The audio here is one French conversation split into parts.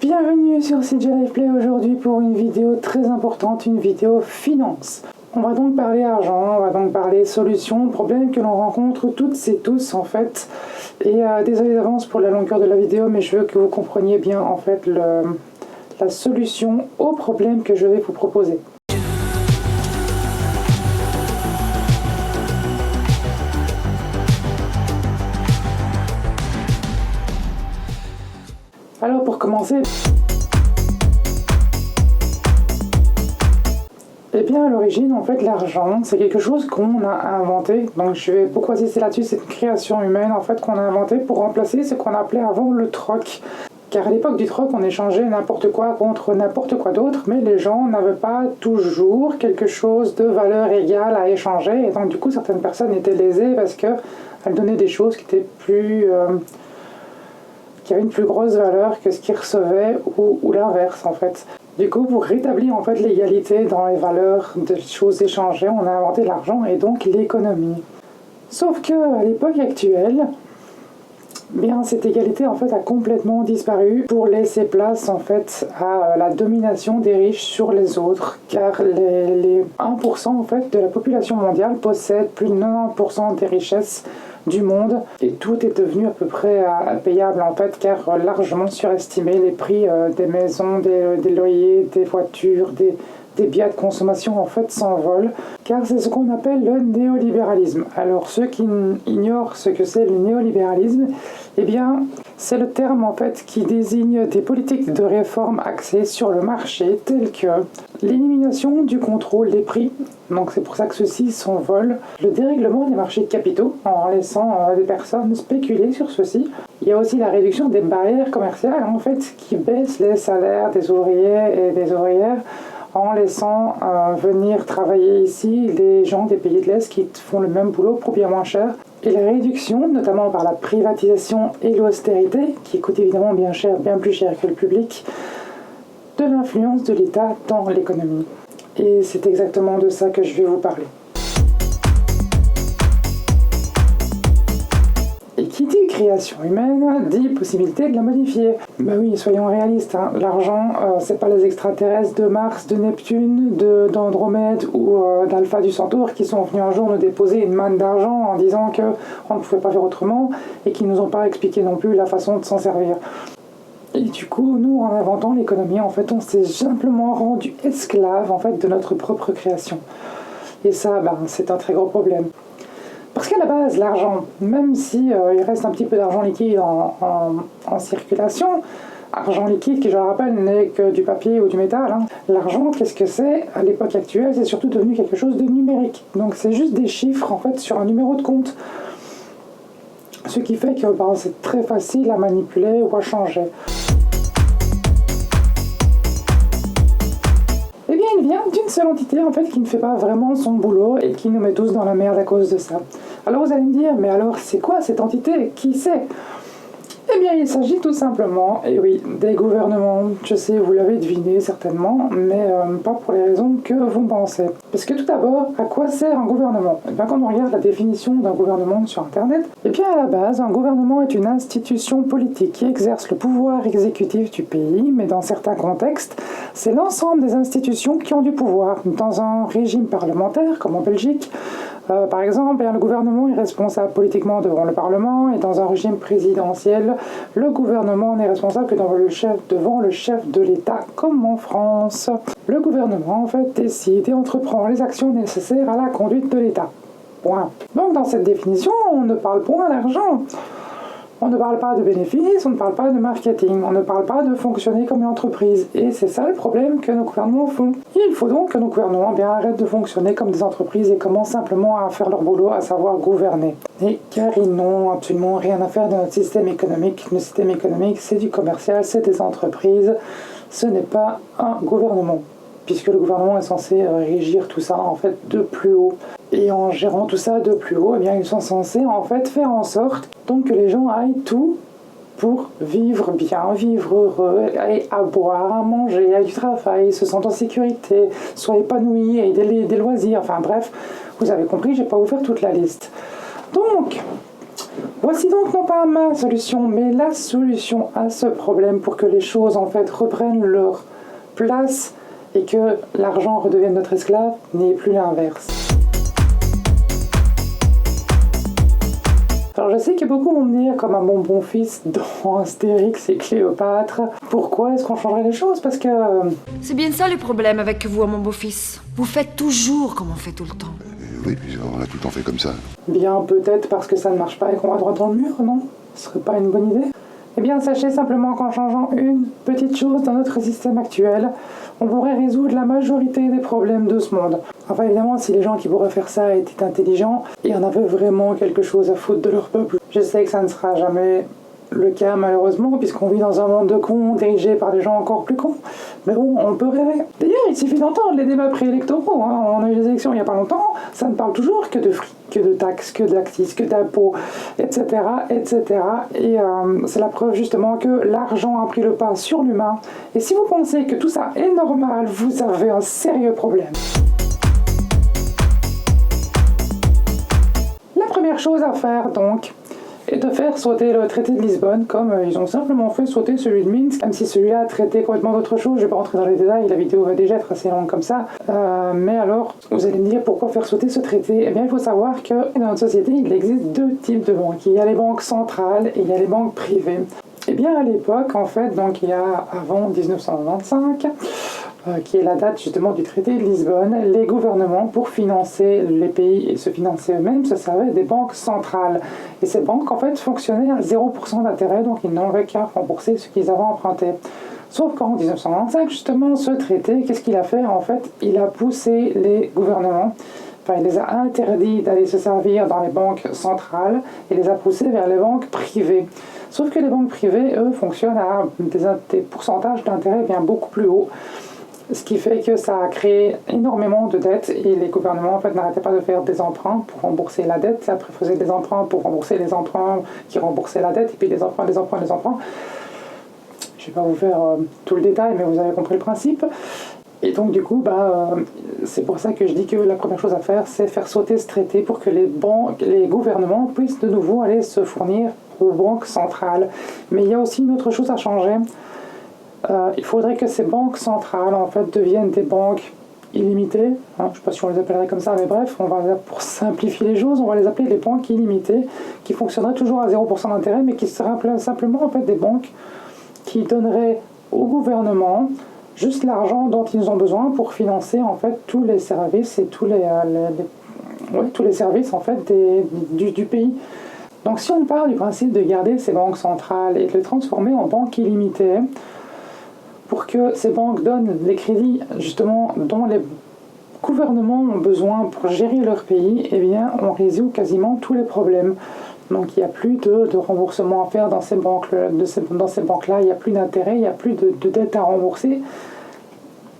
Bienvenue sur CJ Life Play aujourd'hui pour une vidéo très importante, une vidéo finance. On va donc parler argent, on va donc parler solutions, problèmes que l'on rencontre toutes et tous en fait. Et désolé d'avance pour la longueur de la vidéo, mais je veux que vous compreniez bien en fait la solution au problème que je vais vous proposer. Alors pour commencer, eh bien à l'origine en fait l'argent c'est quelque chose qu'on a inventé, donc je vais beaucoup insister là-dessus, c'est une création humaine en fait qu'on a inventé pour remplacer ce qu'on appelait avant le troc. Car à l'époque du troc on échangeait n'importe quoi contre n'importe quoi d'autre, mais les gens n'avaient pas toujours quelque chose de valeur égale à échanger, et donc du coup certaines personnes étaient lésées parce qu'elles donnaient des choses qui étaient qui avaient une plus grosse valeur que ce qu'ils recevaient, ou l'inverse en fait. Du coup, pour rétablir en fait l'égalité dans les valeurs des choses échangées, on a inventé l'argent et donc l'économie. Sauf que à l'époque actuelle, bien cette égalité en fait a complètement disparu pour laisser place en fait à la domination des riches sur les autres, car les 1% en fait de la population mondiale possèdent plus de 90% des richesses du monde, et tout est devenu à peu près impayable en fait, car largement surestimé. Les prix des maisons, des loyers, des voitures, des biens de consommation en fait s'envolent, car c'est ce qu'on appelle le néolibéralisme. Alors ceux qui ignorent ce que c'est le néolibéralisme, eh bien c'est le terme en fait qui désigne des politiques de réforme axées sur le marché, telles que l'élimination du contrôle des prix, donc c'est pour ça que ceux-ci s'envolent, le dérèglement des marchés de capitaux en laissant des personnes spéculer sur ceux-ci. Il y a aussi la réduction des barrières commerciales en fait qui baissent les salaires des ouvriers et des ouvrières, en laissant venir travailler ici les gens des pays de l'Est qui font le même boulot pour bien moins cher. Et la réduction, notamment par la privatisation et l'austérité, qui coûte évidemment bien cher, bien plus cher que le public, de l'influence de l'État dans l'économie. Et c'est exactement de ça que je vais vous parler. Et qui dit création humaine dit possibilité de la modifier. Ben oui, soyons réalistes, hein. L'argent, c'est pas les extraterrestres de Mars, de Neptune, d'Andromède ou d'Alpha du Centaure qui sont venus un jour nous déposer une manne d'argent en disant qu'on ne pouvait pas faire autrement et qui nous ont pas expliqué non plus la façon de s'en servir. Et du coup, nous, en inventant l'économie, en fait, on s'est simplement rendu esclave en fait de notre propre création. Et ça, c'est un très gros problème. Parce qu'à la base, l'argent, même si il reste un petit peu d'argent liquide en circulation, argent liquide qui, je le rappelle, n'est que du papier ou du métal, hein. L'argent, qu'est-ce que c'est? À l'époque actuelle, c'est surtout devenu quelque chose de numérique. Donc c'est juste des chiffres en fait sur un numéro de compte. Ce qui fait que c'est très facile à manipuler ou à changer. Eh bien, il vient d'une seule entité en fait qui ne fait pas vraiment son boulot et qui nous met tous dans la merde à cause de ça. Alors vous allez me dire, mais alors c'est quoi cette entité? Qui c'est? Eh bien, il s'agit tout simplement, et oui, des gouvernements. Je sais, vous l'avez deviné certainement, mais pas pour les raisons que vous pensez. Parce que tout d'abord, à quoi sert un gouvernement? Eh bien, quand on regarde la définition d'un gouvernement sur Internet, eh bien, à la base, un gouvernement est une institution politique qui exerce le pouvoir exécutif du pays, mais dans certains contextes, c'est l'ensemble des institutions qui ont du pouvoir. Dans un régime parlementaire, comme en Belgique, par exemple, le gouvernement est responsable politiquement devant le Parlement, et dans un régime présidentiel, le gouvernement n'est responsable que devant le chef de l'État, comme en France. Le gouvernement, en fait, décide et entreprend les actions nécessaires à la conduite de l'État. Point. Donc, dans cette définition, on ne parle point d'argent. On ne parle pas de bénéfices, on ne parle pas de marketing, on ne parle pas de fonctionner comme une entreprise. Et c'est ça le problème que nos gouvernements font. Il faut donc que nos gouvernements arrêtent de fonctionner comme des entreprises et commencent simplement à faire leur boulot, à savoir gouverner. Et car ils n'ont absolument rien à faire de notre système économique. Le système économique, c'est du commercial, c'est des entreprises, ce n'est pas un gouvernement. Puisque le gouvernement est censé régir tout ça en fait de plus haut. Et en gérant tout ça de plus haut, eh bien, ils sont censés en fait faire en sorte donc, que les gens aillent tout pour vivre bien, vivre heureux, à boire, à manger, à du travail, se sentent en sécurité, soient épanouis, aient des loisirs, enfin bref, vous avez compris, je ne vais pas vous faire toute la liste. Donc, Voici donc non pas ma solution, mais la solution à ce problème pour que les choses en fait reprennent leur place et que l'argent redevienne notre esclave, n'est plus l'inverse. Alors je sais que beaucoup vont me dire, comme un bon fils dans Astérix et Cléopâtre, pourquoi est-ce qu'on changerait les choses? Parce que... C'est bien ça le problème avec vous, mon beau-fils. Vous faites toujours comme on fait tout le temps. Oui, puis on a tout le temps fait comme ça. Bien, peut-être parce que ça ne marche pas et qu'on va droit dans le mur, non? Ce serait pas une bonne idée? Eh bien, sachez simplement qu'en changeant une petite chose dans notre système actuel, on pourrait résoudre la majorité des problèmes de ce monde. Enfin, évidemment, si les gens qui pourraient faire ça étaient intelligents et en avaient vraiment quelque chose à foutre de leur peuple. Je sais que ça ne sera jamais le cas, malheureusement, puisqu'on vit dans un monde de cons dirigé par des gens encore plus cons. Mais bon, on peut rêver. D'ailleurs, il suffit d'entendre les débats préélectoraux. On a eu des élections il n'y a pas longtemps. Ça ne parle toujours que de fric, que de taxes, que d'accises, que d'impôts, etc., etc. Et c'est la preuve justement que l'argent a pris le pas sur l'humain. Et si vous pensez que tout ça est normal, vous avez un sérieux problème. La première chose à faire, donc, et de faire sauter le traité de Lisbonne, comme ils ont simplement fait sauter celui de Minsk, même si celui-là traitait complètement d'autre chose. Je ne vais pas rentrer dans les détails, la vidéo va déjà être assez longue comme ça. Mais alors, vous allez me dire pourquoi faire sauter ce traité? Eh bien, il faut savoir que dans notre société, il existe deux types de banques. Il y a les banques centrales et il y a les banques privées. Eh bien, à l'époque, en fait, donc il y a avant 1925, qui est la date justement du traité de Lisbonne, les gouvernements, pour financer les pays et se financer eux-mêmes, se servaient des banques centrales. Et ces banques, en fait, fonctionnaient à 0% d'intérêt, donc ils n'avaient qu'à rembourser ce qu'ils avaient emprunté. Sauf qu'en 1925, justement, ce traité, qu'est-ce qu'il a fait? En fait, il a poussé les gouvernements, enfin, il les a interdits d'aller se servir dans les banques centrales et les a poussés vers les banques privées. Sauf que les banques privées, eux, fonctionnent à des pourcentages d'intérêt bien beaucoup plus hauts. Ce qui fait que ça a créé énormément de dettes et les gouvernements en fait n'arrêtaient pas de faire des emprunts pour rembourser la dette. Après, ils faisaient des emprunts pour rembourser les emprunts qui remboursaient la dette et puis des emprunts. Je ne vais pas vous faire tout le détail, mais vous avez compris le principe. Et donc du coup, c'est pour ça que je dis que la première chose à faire, c'est faire sauter ce traité pour que les gouvernements puissent de nouveau aller se fournir aux banques centrales. Mais il y a aussi une autre chose à changer. Il faudrait que ces banques centrales en fait deviennent des banques illimitées. Je ne sais pas si on les appellerait comme ça, mais bref, pour simplifier les choses, on va les appeler les banques illimitées, qui fonctionneraient toujours à 0% d'intérêt, mais qui seraient simplement en fait des banques qui donneraient au gouvernement juste l'argent dont ils ont besoin pour financer en fait tous les services et tous les services en fait du pays. Donc si on part du principe de garder ces banques centrales et de les transformer en banques illimitées, pour que ces banques donnent les crédits justement dont les gouvernements ont besoin pour gérer leur pays, eh bien on résout quasiment tous les problèmes. Donc il n'y a plus de remboursement à faire dans ces banques-là, il n'y a plus d'intérêt, il n'y a plus de dettes à rembourser.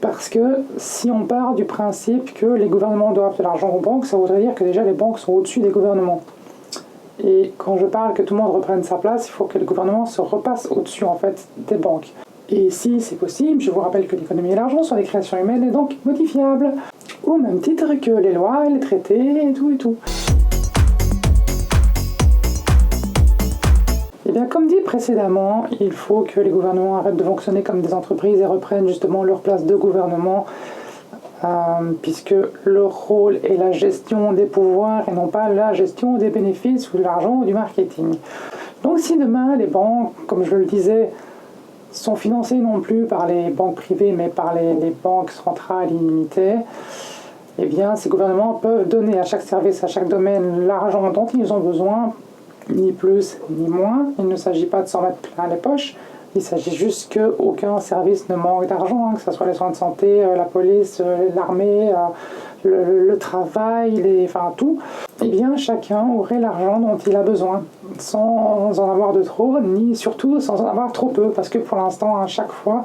Parce que si on part du principe que les gouvernements doivent de l'argent aux banques, ça voudrait dire que déjà les banques sont au-dessus des gouvernements. Et quand je parle que tout le monde reprenne sa place, il faut que le gouvernement se repasse au-dessus en fait des banques. Et si c'est possible, je vous rappelle que l'économie et l'argent sont des créations humaines et donc modifiables, au même titre que les lois et les traités et tout et tout. Et bien comme dit précédemment, il faut que les gouvernements arrêtent de fonctionner comme des entreprises et reprennent justement leur place de gouvernement, puisque leur rôle est la gestion des pouvoirs et non pas la gestion des bénéfices ou de l'argent ou du marketing. Donc si demain les banques, comme je le disais, sont financées non plus par les banques privées mais par les banques centrales illimitées, eh bien ces gouvernements peuvent donner à chaque service, à chaque domaine l'argent dont ils ont besoin, ni plus ni moins. Il ne s'agit pas de s'en mettre plein les poches, il s'agit juste qu'aucun service ne manque d'argent, que ce soit les soins de santé, la police, l'armée, le travail, tout. Eh bien chacun aurait l'argent dont il a besoin, sans en avoir de trop, ni surtout sans en avoir trop peu, parce que pour l'instant, à chaque fois,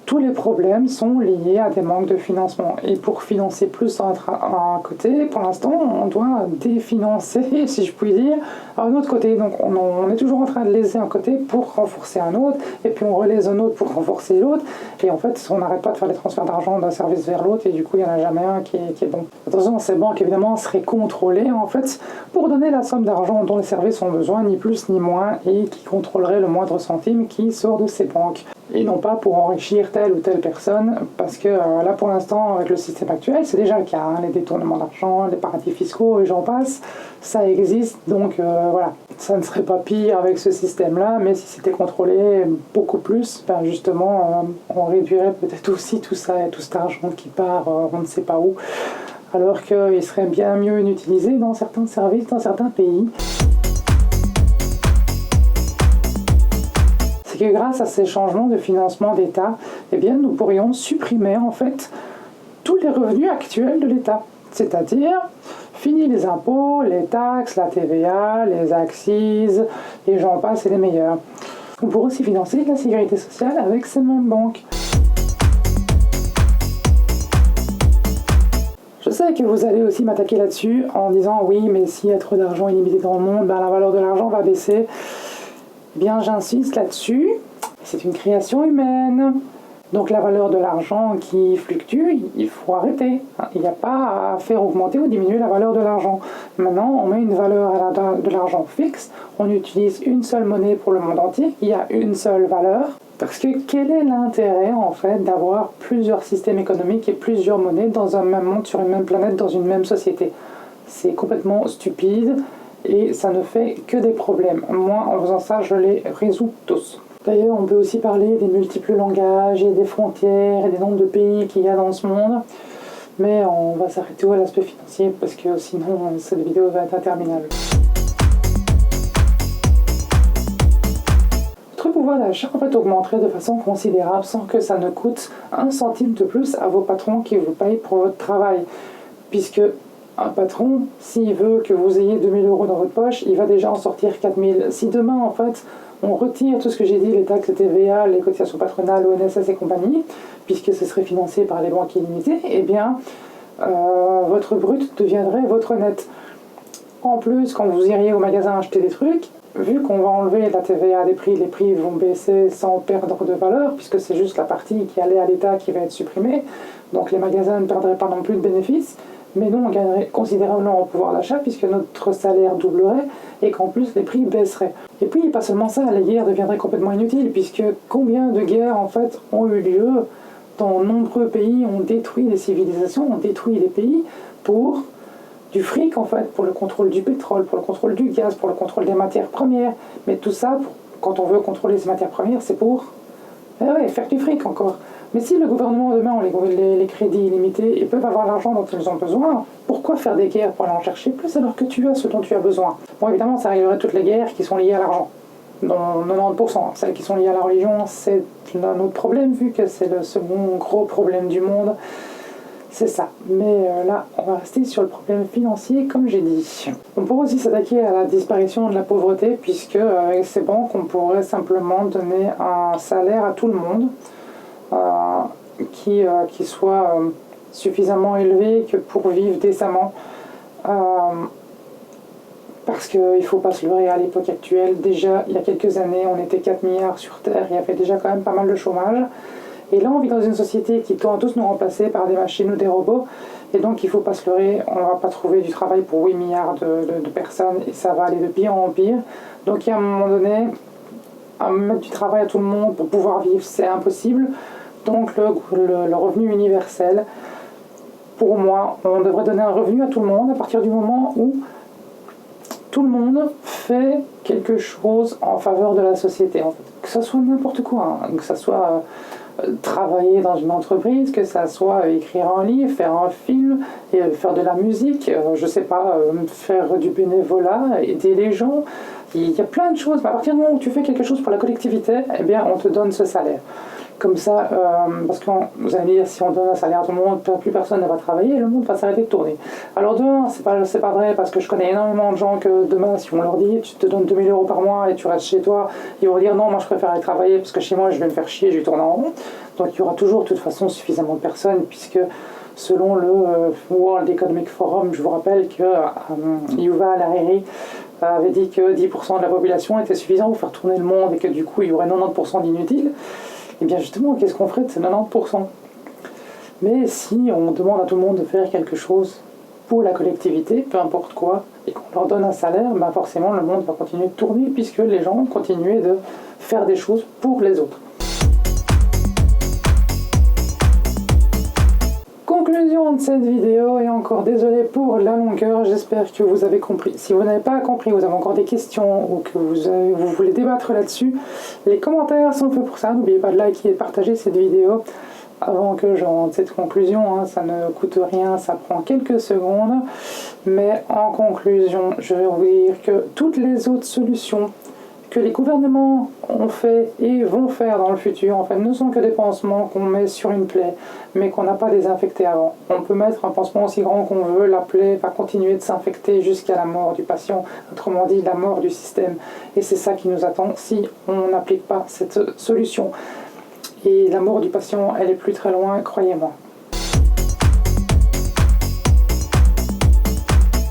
tous les problèmes sont liés à des manques de financement. Et pour financer plus un côté, pour l'instant, on doit définancer, si je puis dire, un autre côté. Donc on est toujours en train de léser un côté pour renforcer un autre, et puis on relaise un autre pour renforcer l'autre. Et en fait, on n'arrête pas de faire des transferts d'argent d'un service vers l'autre, et du coup, il n'y en a jamais un qui est bon. Attention, ces banques, évidemment, seraient contrôlées, en fait, pour donner la somme d'argent dont les services ont besoin, ni plus ni moins, et qui contrôleraient le moindre centime qui sort de ces banques. Et non pas pour enrichir telle ou telle personne, parce que là pour l'instant avec le système actuel c'est déjà le cas, hein, les détournements d'argent, les paradis fiscaux et j'en passe, ça existe, donc voilà, ça ne serait pas pire avec ce système là, mais si c'était contrôlé beaucoup plus, ben justement on réduirait peut-être aussi tout ça et tout cet argent qui part on ne sait pas où, alors qu'il serait bien mieux utilisé dans certains services, dans certains pays. Que grâce à ces changements de financement d'État, eh bien, nous pourrions supprimer en fait tous les revenus actuels de l'État. C'est-à-dire, fini les impôts, les taxes, la TVA, les accises, et j'en passe et les meilleurs. On pourrait aussi financer la sécurité sociale avec ces mêmes banques. Je sais que vous allez aussi m'attaquer là-dessus en disant oui, mais s'il y a trop d'argent illimité dans le monde, ben, la valeur de l'argent va baisser. Bien, j'insiste là-dessus, c'est une création humaine. Donc la valeur de l'argent qui fluctue, il faut arrêter. Il n'y a pas à faire augmenter ou diminuer la valeur de l'argent. Maintenant, on met une valeur de l'argent fixe, on utilise une seule monnaie pour le monde entier, il y a une seule valeur. Parce que quel est l'intérêt en fait d'avoir plusieurs systèmes économiques et plusieurs monnaies dans un même monde, sur une même planète, dans une même société? C'est complètement stupide. Et ça ne fait que des problèmes. Moi, en faisant ça, je les résous tous. D'ailleurs, on peut aussi parler des multiples langages et des frontières et des nombres de pays qu'il y a dans ce monde. Mais on va s'arrêter à l'aspect financier parce que sinon, cette vidéo va être interminable. Votre pouvoir d'achat en fait augmenterait de façon considérable sans que ça ne coûte un centime de plus à vos patrons qui vous payent pour votre travail. Puisque un patron, s'il veut que vous ayez 2000 € dans votre poche, il va déjà en sortir 4000. Si demain, en fait, on retire tout ce que j'ai dit, les taxes, les TVA, les cotisations patronales, l'ONSS et compagnie, puisque ce serait financé par les banques illimitées, eh bien, votre brut deviendrait votre net. En plus, quand vous iriez au magasin acheter des trucs, vu qu'on va enlever la TVA des prix, les prix vont baisser sans perdre de valeur, puisque c'est juste la partie qui allait à l'État qui va être supprimée, donc les magasins ne perdraient pas non plus de bénéfices. Mais nous, on gagnerait considérablement en pouvoir d'achat puisque notre salaire doublerait et qu'en plus les prix baisseraient. Et puis, pas seulement ça, les guerres deviendraient complètement inutiles puisque combien de guerres en fait ont eu lieu dans nombreux pays, ont détruit des civilisations, ont détruit des pays pour du fric en fait, pour le contrôle du pétrole, pour le contrôle du gaz, pour le contrôle des matières premières. Mais tout ça, quand on veut contrôler ces matières premières, c'est pour faire du fric encore. Mais si le gouvernement demain ont les crédits illimités et peuvent avoir l'argent dont ils ont besoin, pourquoi faire des guerres pour aller en chercher plus alors que tu as ce dont tu as besoin? Bon, évidemment, ça réglerait toutes les guerres qui sont liées à l'argent, dont 90%. Celles qui sont liées à la religion, c'est un autre problème vu que c'est le second gros problème du monde. C'est ça. Mais là, on va rester sur le problème financier, comme j'ai dit. On pourrait aussi s'attaquer à la disparition de la pauvreté, puisque avec ces banques, on pourrait simplement donner un salaire à tout le monde, qui soit suffisamment élevé que pour vivre décemment. Parce qu'il ne faut pas se leurrer, à l'époque actuelle, déjà, il y a quelques années, on était 4 milliards sur Terre, il y avait déjà quand même pas mal de chômage. Et là, on vit dans une société qui tend à tous nous remplacer par des machines ou des robots. Et donc, il ne faut pas se leurrer, on ne va pas trouver du travail pour 8 milliards de personnes et ça va aller de pire en pire. Donc, il y a un moment donné, à mettre du travail à tout le monde pour pouvoir vivre, c'est impossible. Donc, le revenu universel, pour moi, on devrait donner un revenu à tout le monde à partir du moment où tout le monde fait quelque chose en faveur de la société. En fait. Que ce soit n'importe quoi, hein. Que ce soit travailler dans une entreprise, que ça soit écrire un livre, faire un film, et faire de la musique, je sais pas, faire du bénévolat, aider les gens. Il y a plein de choses. Mais à partir du moment où tu fais quelque chose pour la collectivité, eh bien, on te donne ce salaire. Comme ça, parce que vous allez me dire, si on donne un salaire à tout le monde, plus personne ne va travailler, le monde va s'arrêter de tourner. Alors demain, c'est pas vrai, parce que je connais énormément de gens que demain, si on leur dit, tu te donnes 2000 € par mois et tu restes chez toi, ils vont dire non, moi je préfère aller travailler parce que chez moi je vais me faire chier, je vais tourner en rond. Donc il y aura toujours de toute façon suffisamment de personnes, puisque selon le World Economic Forum, je vous rappelle que Yuval Harari avait dit que 10% de la population était suffisant pour faire tourner le monde et que du coup il y aurait 90% d'inutiles. Et bien justement, qu'est-ce qu'on ferait de ces 90%? Mais si on demande à tout le monde de faire quelque chose pour la collectivité, peu importe quoi, et qu'on leur donne un salaire, ben forcément le monde va continuer de tourner puisque les gens continuent de faire des choses pour les autres. Conclusion de cette vidéo, et encore désolé pour la longueur, j'espère que vous avez compris. Si vous n'avez pas compris, vous avez encore des questions ou que vous voulez débattre là-dessus, les commentaires sont faits pour ça. N'oubliez pas de liker et de partager cette vidéo avant que je rende cette conclusion, ça ne coûte rien, ça prend quelques secondes. Mais en conclusion, je vais vous dire que toutes les autres solutions que les gouvernements ont fait et vont faire dans le futur, en fait, ne sont que des pansements qu'on met sur une plaie, mais qu'on n'a pas désinfecté avant. On peut mettre un pansement aussi grand qu'on veut, la plaie va continuer de s'infecter jusqu'à la mort du patient, autrement dit la mort du système. Et c'est ça qui nous attend si on n'applique pas cette solution. Et la mort du patient, elle est plus très loin, croyez-moi.